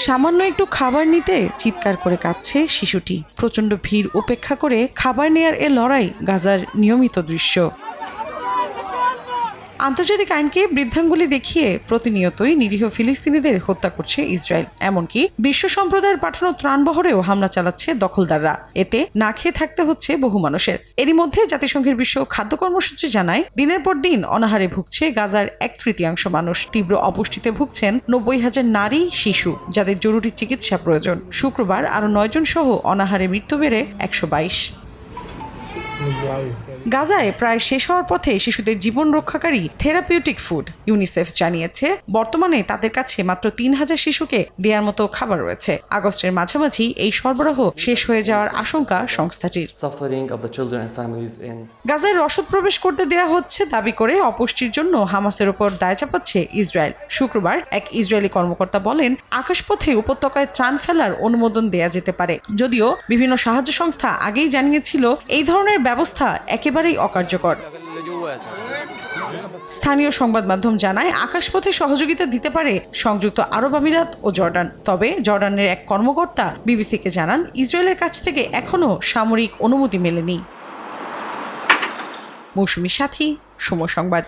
সামান্য একটু খাবার নিতে চিৎকার করে কাঁদছে শিশুটি। প্রচণ্ড ভিড় উপেক্ষা করে খাবার নেয়ার এ লড়াই গাজার নিয়মিত দৃশ্য। আন্তর্জাতিক আইনকে বৃদ্ধাঙ্গুলি দেখিয়ে প্রতিনিয়তই নিরীহ ফিলিস্তিনিদের হত্যা করছে ইসরায়েল। এমনকি বিশ্ব সম্প্রদায়ের পাঠানো ত্রাণবহরেও হামলা চালাচ্ছে দখলদাররা। এতে না খেয়ে থাকতে হচ্ছে বহু মানুষের। এরই মধ্যে জাতিসংঘের বিশ্ব খাদ্য কর্মসূচি জানায়, দিনের পর দিন অনাহারে ভুগছে গাজার 1/3 মানুষ। তীব্র অপুষ্টিতে ভুগছেন 90,000 নারী, শিশু, যাদের জরুরি চিকিৎসা প্রয়োজন। শুক্রবার আরও 9 জন সহ অনাহারে মৃত্যু বেড়ে 122। গাজায় প্রায় শেষ হওয়ার পথে শিশুদের জীবন রক্ষাকারী থেরাপিউটিক ফুড। ইউনিসেফ জানিয়েছে, বর্তমানে তাদের কাছে মাত্র 3000 শিশুকে দেওয়ার মতো খাবার রয়েছে। আগস্টের মাঝামাঝি এই সরবরাহ শেষ হয়ে যাওয়ার আশঙ্কা সংস্থাটির। গাজায় রসদ প্রবেশ করতে দেয়া হচ্ছে দাবি করে অপুষ্টির জন্য হামাসের উপর দায় চাপাচ্ছে ইসরায়েল। শুক্রবার এক ইসরায়েলি কর্মকর্তা বলেন, আকাশপথে উপত্যকায় ত্রাণ ফেলার অনুমোদন দেয়া যেতে পারে, যদিও বিভিন্ন সাহায্য সংস্থা আগেই জানিয়েছিল এই ধরনের ব্যবস্থা একেবারেই অকার্যকর। স্থানীয় সংবাদ মাধ্যম জানায়, আকাশপথে সহযোগিতা দিতে পারে সংযুক্ত আরব আমিরাত ও জর্ডান। তবে জর্ডানের এক কর্মকর্তা বিবিসিকে জানান, ইসরায়েলের কাছ থেকে এখনও সামরিক অনুমতি মেলেনি। মৌসুমী সাথী, সময় সংবাদ।